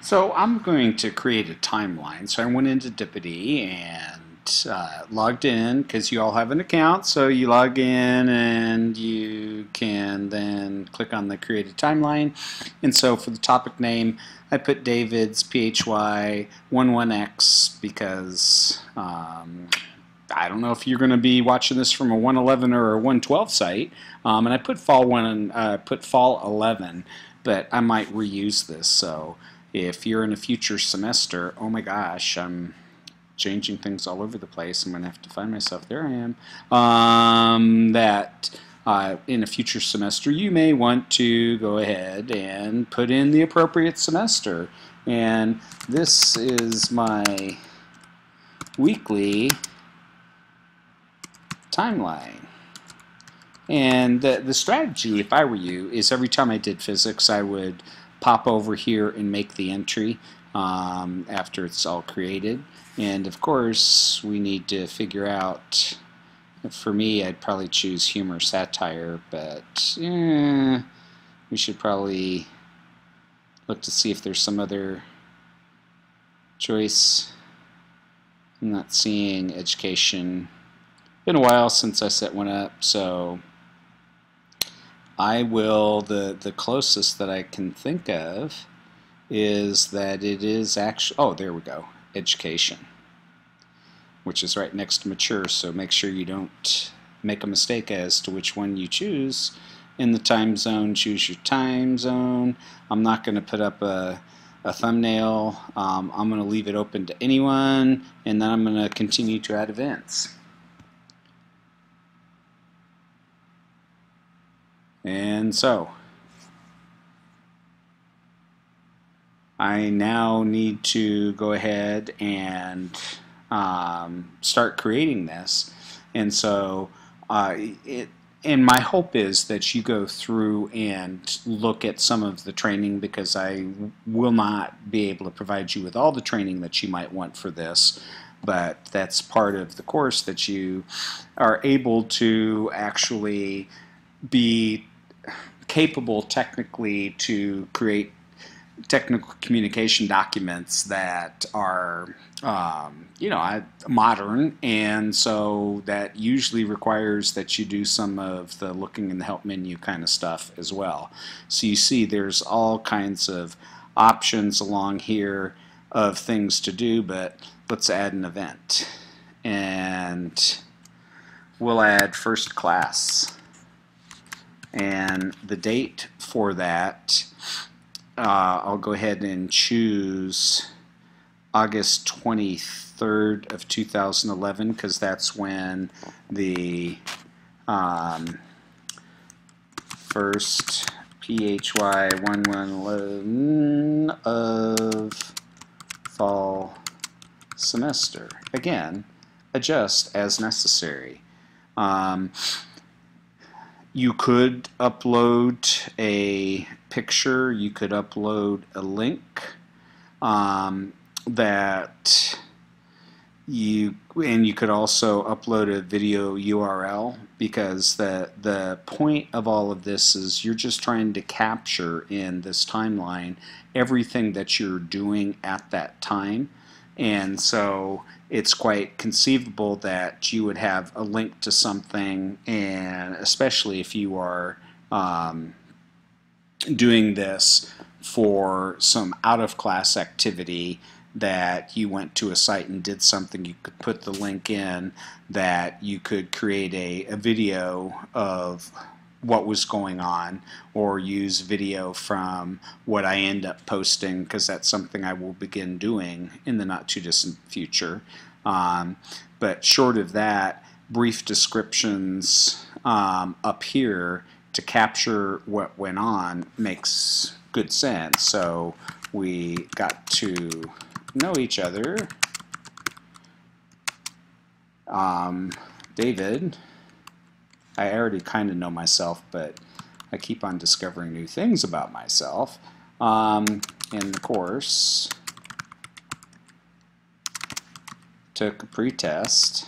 So I'm going to create a timeline. So I went into Dipity and logged in because you all have an account. So you log in and you can then click on the create a timeline. And so for the topic name, I put David's PHY11X because I don't know if you're going to be watching this from a 111 or a 112 site. And I put fall 11, but I might reuse this. So if you're in a future semester, oh my gosh, I'm changing things all over the place. I'm going to have to find myself. There I am. In a future semester, you may want to go ahead and put in the appropriate semester. And this is my weekly timeline. And the strategy, if I were you, is every time I did physics, I would pop over here and make the entry after it's all created. And of course, we need to figure out, for me, I'd probably choose humor satire, but we should probably look to see if there's some other choice. I'm not seeing education. Been a while since I set one up, so I will, the closest that I can think of is that it is actually, oh, there we go, education, which is right next to mature, so make sure you don't make a mistake as to which one you choose. In the time zone, choose your time zone. I'm not going to put up a thumbnail. I'm going to leave it open to anyone, and then I'm going to continue to add events. And so I now need to go ahead and start creating this. And so and my hope is that you go through and look at some of the training, because I will not be able to provide you with all the training that you might want for this, but that's part of the course, that you are able to actually be capable technically to create technical communication documents that are modern, and so that usually requires that you do some of the looking in the help menu kind of stuff as well. So you see there's all kinds of options along here of things to do, but let's add an event, and we'll add first class. And the date for that, I'll go ahead and choose August 23rd of 2011, because that's when the first PHY11 of fall semester. Again, adjust as necessary. You could upload a picture, you could upload a link you could also upload a video URL, because the point of all of this is you're just trying to capture in this timeline everything that you're doing at that time. And so it's quite conceivable that you would have a link to something, and especially if you are doing this for some out-of-class activity, that you went to a site and did something, you could put the link in, that you could create a video of what was going on, or use video from what I end up posting, because that's something I will begin doing in the not too distant future. But short of that, brief descriptions up here to capture what went on makes good sense. So we got to know each other. David, I already kind of know myself, but I keep on discovering new things about myself. In the course, took a pretest,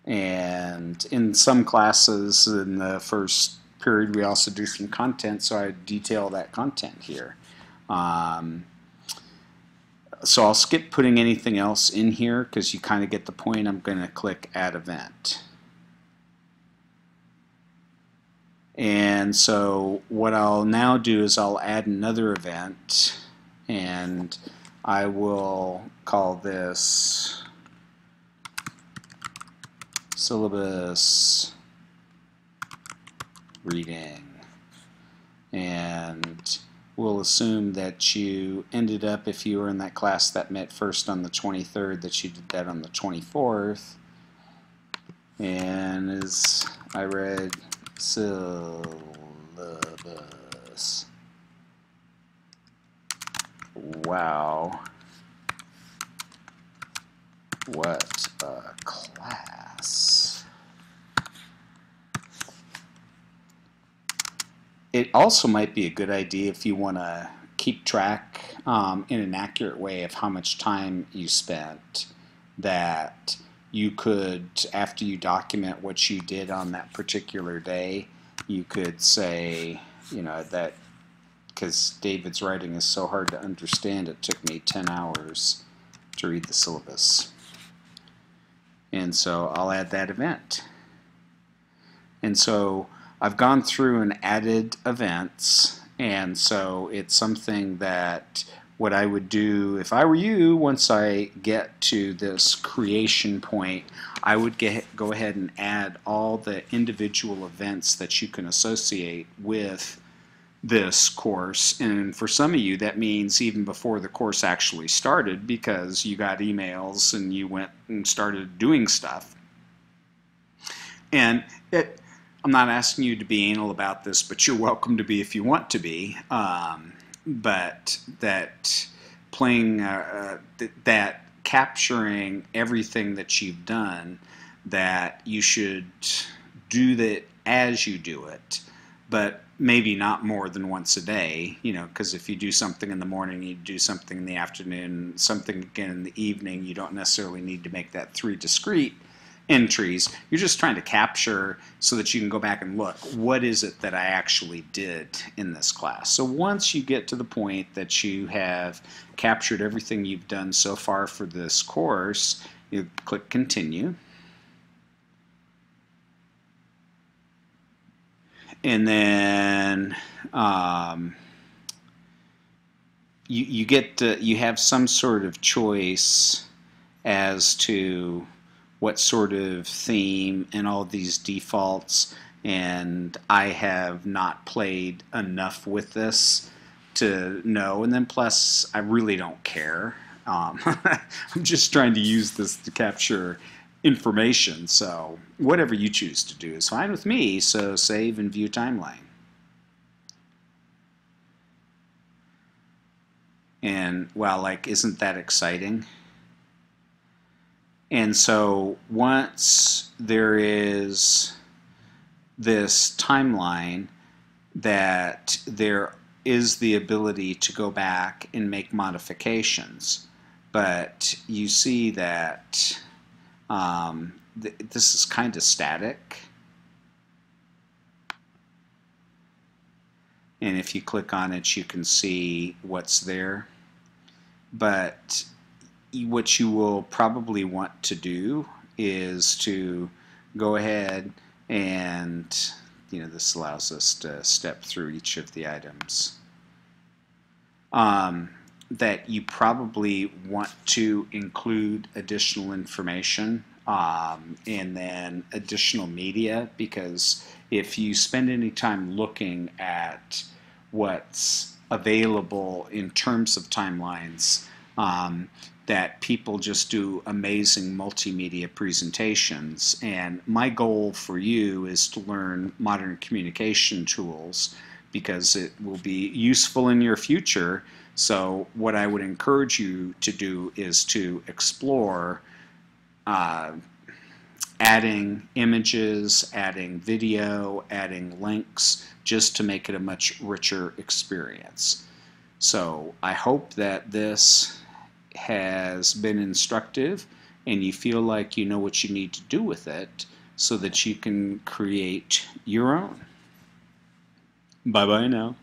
and in some classes in the first period we also do some content, so I detail that content here. So I'll skip putting anything else in here because you kind of get the point. I'm going to click Add Event. And so what I'll now do is I'll add another event, and I will call this Syllabus Reading. And we'll assume that you ended up, if you were in that class that met first on the 23rd, that you did that on the 24th. And as I read syllabus. Wow. What a class. It also might be a good idea if you want to keep track in an accurate way of how much time you spent, that you could, after you document what you did on that particular day, you could say, you know, that because David's writing is so hard to understand, it took me 10 hours to read the syllabus. And so I'll add that event. And so I've gone through and added events, and so it's something that what I would do if I were you, once I get to this creation point, I would go ahead and add all the individual events that you can associate with this course. And for some of you, that means even before the course actually started, because you got emails and you went and started doing stuff. And I'm not asking you to be anal about this, but you're welcome to be if you want to be. But that playing, that capturing everything that you've done, that you should do that as you do it, but maybe not more than once a day, you know, because if you do something in the morning, you do something in the afternoon, something again in the evening, you don't necessarily need to make that 3 discrete entries. You're just trying to capture so that you can go back and look, what is it that I actually did in this class? So once you get to the point that you have captured everything you've done so far for this course, you click Continue. And then you have some sort of choice as to what sort of theme and all these defaults, and I have not played enough with this to know, and then plus I really don't care. I'm just trying to use this to capture information, so whatever you choose to do is fine with me. So save and view timeline. And wow, like, isn't that exciting? And so once there is this timeline, that there is the ability to go back and make modifications. But you see that this is kind of static. And if you click on it, you can see what's there. But what you will probably want to do is to go ahead and, you know, this allows us to step through each of the items. That you probably want to include additional information and then additional media, because if you spend any time looking at what's available in terms of timelines, that people just do amazing multimedia presentations. And my goal for you is to learn modern communication tools, because it will be useful in your future. So what I would encourage you to do is to explore adding images, adding video, adding links, just to make it a much richer experience. So I hope that this has been instructive and you feel like you know what you need to do with it so that you can create your own. Bye bye now.